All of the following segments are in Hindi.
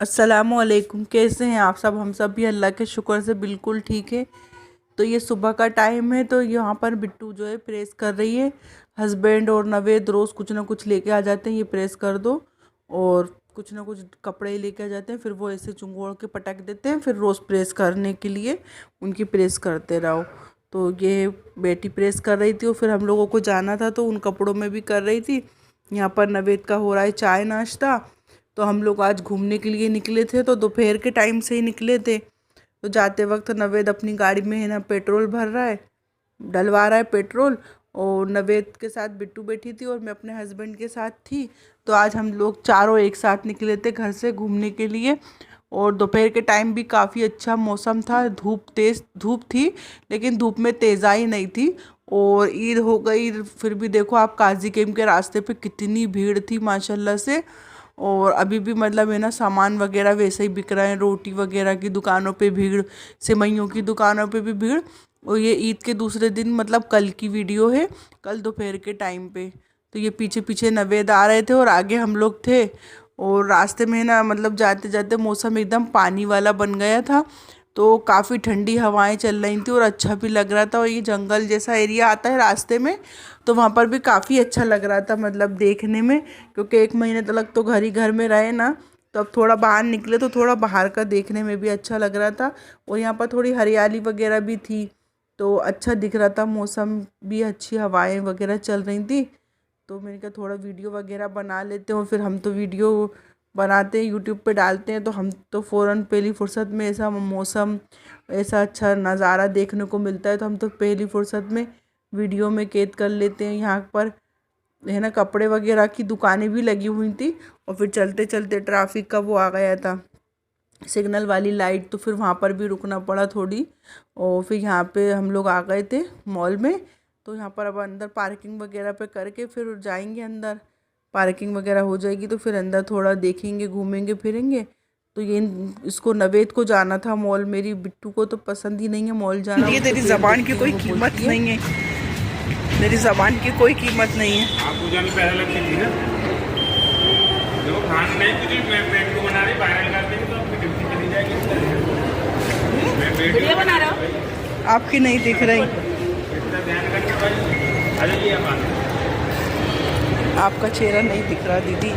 अस्सलामुअलैकुम। कैसे हैं आप सब? हम सब भी अल्लाह के शुक्र से बिल्कुल ठीक है। तो ये सुबह का टाइम है, तो यहाँ पर बिट्टू जो है प्रेस कर रही है। हस्बैंड और नवेद रोज़ कुछ ना कुछ लेके आ जाते हैं, ये प्रेस कर दो, और कुछ ना कुछ कपड़े लेके आ जाते हैं। फिर वो ऐसे चुंगोड़ के पटक देते हैं, फिर रोज़ प्रेस करने के लिए उनकी प्रेस करते रहो। तो ये बेटी प्रेस कर रही थी और फिर हम लोगों को जाना था, तो उन कपड़ों में भी कर रही थी। यहाँ पर नवेद का हो रहा है चाय नाश्ता। तो हम लोग आज घूमने के लिए निकले थे, तो दोपहर के टाइम से ही निकले थे। तो जाते वक्त नवेद अपनी गाड़ी में है ना पेट्रोल भर रहा है, डलवा रहा है पेट्रोल। और नवेद के साथ बिट्टू बैठी थी और मैं अपने हस्बैंड के साथ थी। तो आज हम लोग चारों एक साथ निकले थे घर से घूमने के लिए। और दोपहर के टाइम भी काफ़ी अच्छा मौसम था, तेज़ धूप थी, लेकिन धूप में तेज़ाई नहीं थी। और ईद हो गई, फिर भी देखो आप काजीकेम के रास्ते पे कितनी भीड़ थी माशाल्लाह से। और अभी भी मतलब है ना सामान वगैरह वैसे ही बिक रहे हैं, रोटी वगैरह की दुकानों पे भीड़, सेवइयों की दुकानों पे भी भीड़। और ये ईद के दूसरे दिन मतलब कल की वीडियो है, कल दोपहर के टाइम पे। तो ये पीछे पीछे नवेद आ रहे थे और आगे हम लोग थे। और रास्ते में ना मतलब जाते जाते मौसम एकदम पानी वाला बन गया था, तो काफ़ी ठंडी हवाएं चल रही थी और अच्छा भी लग रहा था। और ये जंगल जैसा एरिया आता है रास्ते में, तो वहाँ पर भी काफ़ी अच्छा लग रहा था मतलब देखने में। क्योंकि एक महीने तक तो घर में रहे ना, तो अब थोड़ा बाहर निकले तो थोड़ा बाहर का देखने में भी अच्छा लग रहा था। और यहाँ पर थोड़ी हरियाली वगैरह भी थी, तो अच्छा दिख रहा था मौसम भी, अच्छी हवाएं वगैरह चल रही थी। तो मैंने कहा थोड़ा वीडियो वगैरह बना लेते हैं। और फिर हम तो वीडियो बनाते हैं, यूट्यूब पे डालते हैं, तो हम तो फ़ौरन पहली फुर्सत में ऐसा मौसम, ऐसा अच्छा नज़ारा देखने को मिलता है, तो हम तो पहली फुर्सत में वीडियो में कैद कर लेते हैं। यहाँ पर है ना कपड़े वगैरह की दुकानें भी लगी हुई थी। और फिर चलते चलते ट्रैफिक का वो आ गया था, सिग्नल वाली लाइट, तो फिर वहाँ पर भी रुकना पड़ा थोड़ी। और फिर यहाँ पे हम लोग आ गए थे मॉल में। तो यहाँ पर अब अंदर पार्किंग वगैरह पे करके फिर जाएंगे अंदर। पार्किंग वगैरह हो जाएगी तो फिर अंदर थोड़ा देखेंगे, घूमेंगे फिरेंगे। तो ये इसको नवेद को जाना था मॉल, मेरी बिट्टू को तो पसंद ही नहीं है मॉल जाना। ये तेरी ज़बान की कोई कीमत नहीं है, मेरी ज़बान की कोई कीमत नहीं है। आपको जाने पहले लगती थी ना, देखो खाना नहीं कुछ मैं पेट को बना रही वायरल कर देंगे तो आपकी ड्यूटी चली जाएगी। मैं वीडियो बना रहा हूँ, आपकी नहीं दिख रही, इतना ध्यान रखना भाई। आ जाइए आप, आपका चेहरा नहीं दिख रहा दीदी।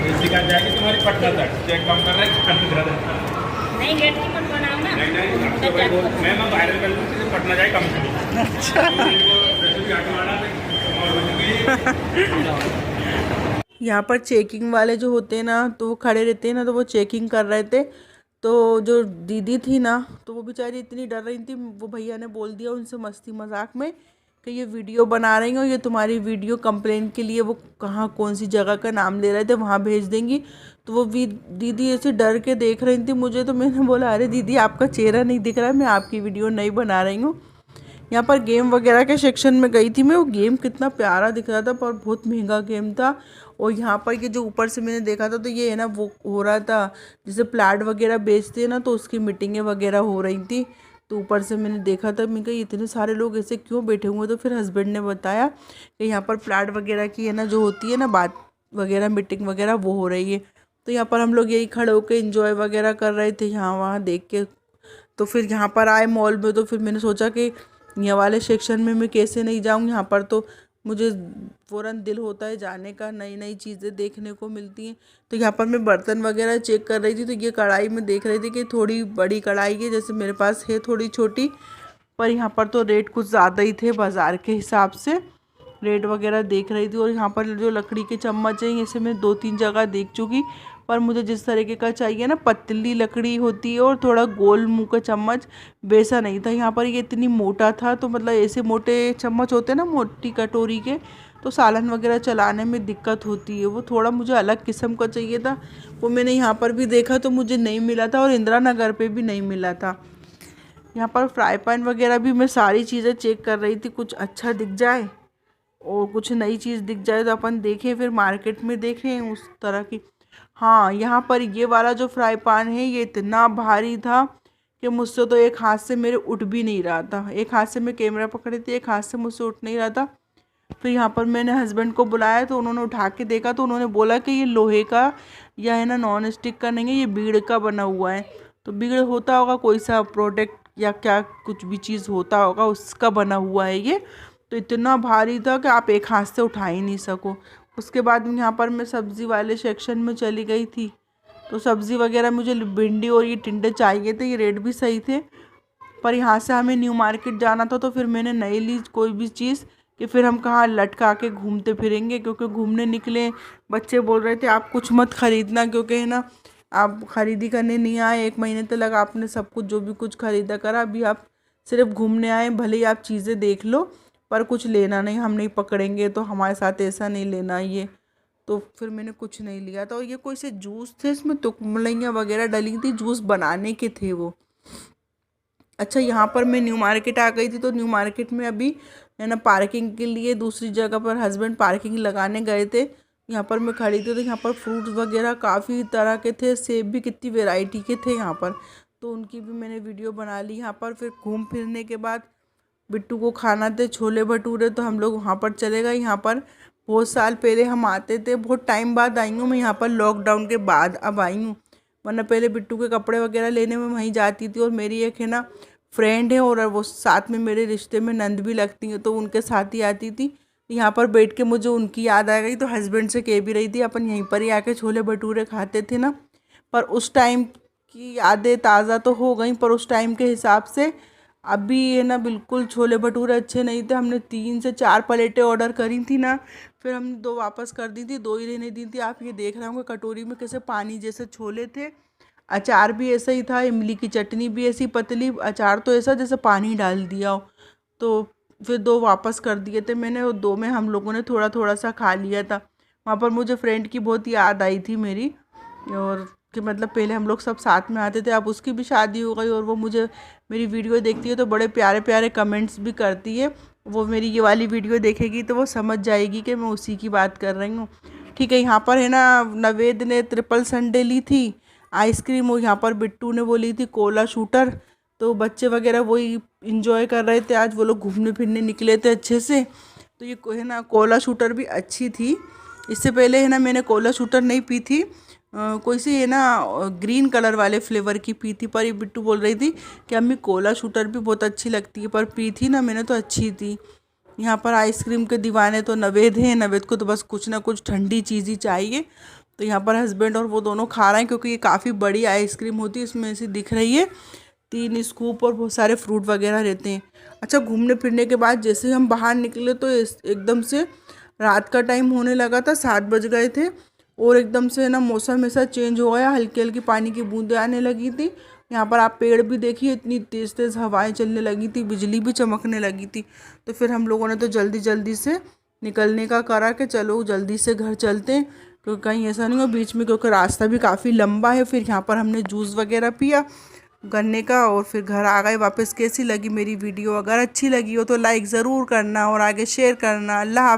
इसी का जाएगी तुम्हारी पटना तक चेक कम कर रहा है, कर दिख रहा था नहीं गेट की मत बनाओ ना। नहीं मैं वायरल कर लूँ तो पटना जाए कम करी। अच्छा यहाँ पर चेकिंग वाले जो होते हैं ना, तो वो खड़े रहते हैं ना, तो वो चेकिंग कर रहे थे। तो जो दीदी थी ना, तो वो बेचारी इतनी डर रही थी, वो भैया ने बोल दिया उनसे मस्ती मजाक में कि ये वीडियो बना रही हो, ये तुम्हारी वीडियो कंप्लेंट के लिए, वो कहाँ कौन सी जगह का नाम ले रहे थे, वहाँ भेज देंगी। तो वो दीदी ऐसे डर के देख रही थी मुझे। तो मैंने बोला अरे दीदी आपका चेहरा नहीं दिख रहा है, मैं आपकी वीडियो नहीं बना रही हूँ। यहाँ पर गेम वगैरह के सेक्शन में गई थी मैं, वो गेम कितना प्यारा दिख रहा था, पर बहुत महंगा गेम था। और यहाँ पर ये जो ऊपर से मैंने देखा था, तो ये है ना वो हो रहा था जैसे प्लाट वगैरह बेचते हैं ना, तो उसकी मीटिंगें वगैरह हो रही थी। तो ऊपर से मैंने देखा था, मैं कहा इतने सारे लोग ऐसे क्यों बैठे हुए हैं। तो फिर हस्बैंड ने बताया कि यहाँ पर प्लाट वगैरह की है ना जो होती है ना बात वगैरह, मीटिंग वगैरह वो हो रही है। तो यहाँ पर हम लोग यही खड़े होकर इंजॉय वगैरह कर रहे थे यहाँ वहाँ देख के। तो फिर यहाँ पर आए मॉल में, तो फिर मैंने सोचा कि ये वाले सेक्शन में मैं कैसे नहीं जाऊँ। यहाँ पर तो मुझे फ़ौरन दिल होता है जाने का, नई नई चीज़ें देखने को मिलती हैं। तो यहाँ पर मैं बर्तन वगैरह चेक कर रही थी, तो ये कढ़ाई में देख रही थी कि थोड़ी बड़ी कढ़ाई है, जैसे मेरे पास है थोड़ी छोटी, पर यहाँ पर तो रेट कुछ ज़्यादा ही थे बाज़ार के हिसाब से। रेट वगैरह देख रही थी। और यहाँ पर जो लकड़ी के चम्मच हैं, इसे मैं 2-3 जगह देख चुकी, पर मुझे जिस तरीके का चाहिए ना, पतली लकड़ी होती है और थोड़ा गोल मुंह का चम्मच, वैसा नहीं था। यहाँ पर ये इतनी मोटा था, तो मतलब ऐसे मोटे चम्मच होते हैं ना मोटी कटोरी के, तो सालन वगैरह चलाने में दिक्कत होती है। वो थोड़ा मुझे अलग किस्म का चाहिए था, वो मैंने यहाँ पर भी देखा तो मुझे नहीं मिला था, और इंदिरा नगर पर भी नहीं मिला था। यहाँ पर फ्राई पैन वगैरह भी मैं सारी चीज़ें चेक कर रही थी, कुछ अच्छा दिख जाए और कुछ नई चीज़ दिख जाए तो अपन देखें, फिर मार्केट में देखें उस तरह की। हाँ, यहाँ पर ये वाला जो फ्राई पैन है, ये इतना भारी था कि मुझसे तो एक हाथ से मेरे उठ भी नहीं रहा था। एक हाथ से मैं कैमरा पकड़ी थी, एक हाथ से मुझसे उठ नहीं रहा था। फिर यहाँ पर मैंने हस्बैंड को बुलाया तो उन्होंने उठा के देखा तो उन्होंने बोला कि ये लोहे का या है ना नॉन स्टिक का नहीं है, ये बीड़ का बना हुआ है। तो बीड़ होता होगा कोई सा प्रोडक्ट या क्या कुछ भी चीज़ होता होगा, उसका बना हुआ है ये। तो इतना भारी था कि आप एक हाथ से उठा ही नहीं सको। उसके बाद यहाँ पर मैं सब्ज़ी वाले सेक्शन में चली गई थी। तो सब्ज़ी वगैरह मुझे भिंडी और ये टिंडे चाहिए थे, ये रेट भी सही थे। पर यहाँ से हमें न्यू मार्केट जाना था तो फिर मैंने नहीं ली कोई भी चीज़ कि फिर हम कहाँ लटका के घूमते फिरेंगे, क्योंकि घूमने निकले। बच्चे बोल रहे थे आप कुछ मत ख़रीदना, क्योंकि है ना आप ख़रीदी करने नहीं आए, 1 महीने तक आपने सब कुछ जो भी कुछ ख़रीदा करा, अभी आप सिर्फ घूमने आए, भले ही आप चीज़ें देख लो पर कुछ लेना नहीं, हम नहीं पकड़ेंगे तो हमारे साथ ऐसा नहीं लेना ये। तो फिर मैंने कुछ नहीं लिया था। और ये कोई से जूस थे, इसमें तुकमलैया वगैरह डली थी, जूस बनाने के थे वो। अच्छा, यहाँ पर मैं न्यू मार्केट आ गई थी। तो न्यू मार्केट में अभी है ना पार्किंग के लिए दूसरी जगह पर हस्बैंड पार्किंग लगाने गए थे। यहाँ पर मैं खड़ी थी तो यहाँ पर फ्रूट्स वगैरह काफ़ी तरह के थे, सेब भी कितनी वैरायटी के थे यहाँ पर, तो उनकी भी मैंने वीडियो बना ली। यहाँ पर फिर घूम फिरने के बाद बिट्टू को खाना थे छोले भटूरे, तो हम लोग वहाँ पर चले गए। यहाँ पर बहुत साल पहले हम आते थे, बहुत टाइम बाद आई हूँ मैं यहाँ पर, लॉकडाउन के बाद अब आई हूँ, वरना पहले बिट्टू के कपड़े वगैरह लेने में वहीं जाती थी। और मेरी एक है ना फ्रेंड है और वो साथ में मेरे रिश्ते में नंद भी लगती हैं, तो उनके साथ ही आती थी। यहाँ पर बैठ के मुझे उनकी याद आ गई, तो हस्बैंड से कह भी रही थी अपन यहीं पर ही आके छोले भटूरे खाते थे ना। पर उस टाइम की यादें ताज़ा तो हो गई, पर उस टाइम के हिसाब से अभी है ना बिल्कुल छोले भटूरे अच्छे नहीं थे। हमने 3 से 4 प्लेटें ऑर्डर करी थी ना, फिर हमने 2 वापस कर दी थी, 2 ही रहने दी थी। आप ये देख रहे होंगे कटोरी में कैसे पानी जैसे छोले थे। अचार भी ऐसा ही था, इमली की चटनी भी ऐसी पतली, अचार तो ऐसा जैसे पानी डाल दिया हो। तो फिर 2 वापस कर दिए थे मैंने, और 2 में हम लोगों ने थोड़ा थोड़ा सा खा लिया था। वहाँ पर मुझे फ्रेंड की बहुत याद आई थी मेरी, और कि मतलब पहले हम लोग सब साथ में आते थे। अब उसकी भी शादी हो गई और वो मुझे मेरी वीडियो देखती है तो बड़े प्यारे प्यारे कमेंट्स भी करती है। वो मेरी ये वाली वीडियो देखेगी तो वो समझ जाएगी कि मैं उसी की बात कर रही हूँ। ठीक है, यहाँ पर है ना नवेद ने ट्रिपल संडे ली थी आइसक्रीम, और यहाँ पर बिट्टू ने वो ली थी कोला शूटर। तो बच्चे वगैरह वही इंजॉय कर रहे थे, आज वो लोग घूमने फिरने निकले थे अच्छे से। तो ये है ना कोला शूटर भी अच्छी थी। इससे पहले है ना मैंने कोला शूटर नहीं पी थी, कोई सी है ना ग्रीन कलर वाले फ्लेवर की पी थी। पर ये बिट्टू बोल रही थी कि अम्मी कोला शूटर भी बहुत अच्छी लगती है, पर पी थी ना मैंने तो अच्छी थी। यहाँ पर आइसक्रीम के दीवाने तो नवेद हैं, नवेद को तो बस कुछ ना कुछ ठंडी चीज़ ही चाहिए। तो यहाँ पर हस्बैंड और वो दोनों खा रहे हैं, क्योंकि ये काफ़ी बड़ी आइसक्रीम होती है, इसमें से दिख रही है 3 स्कूप और बहुत सारे फ्रूट वगैरह रहते हैं। अच्छा, घूमने फिरने के बाद जैसे हम बाहर निकले तो एकदम से रात का टाइम होने लगा था, 7 बज गए थे, और एकदम से ना मौसम ऐसा चेंज हो गया, हल्की हल्की पानी की बूंदें आने लगी थी। यहाँ पर आप पेड़ भी देखिए, इतनी तेज़ तेज़ हवाएं चलने लगी थी, बिजली भी चमकने लगी थी। तो फिर हम लोगों ने तो जल्दी जल्दी से निकलने का करा कि चलो जल्दी से घर चलते हैं, क्योंकि कहीं ऐसा नहीं हो बीच में, क्योंकि रास्ता भी काफ़ी लंबा है। फिर यहाँ पर हमने जूस वगैरह पिया गन्ने का और फिर घर आ गए वापस। कैसी लगी मेरी वीडियो? अगर अच्छी लगी हो तो लाइक ज़रूर करना और आगे शेयर करना। अल्लाह हाफ़िज़।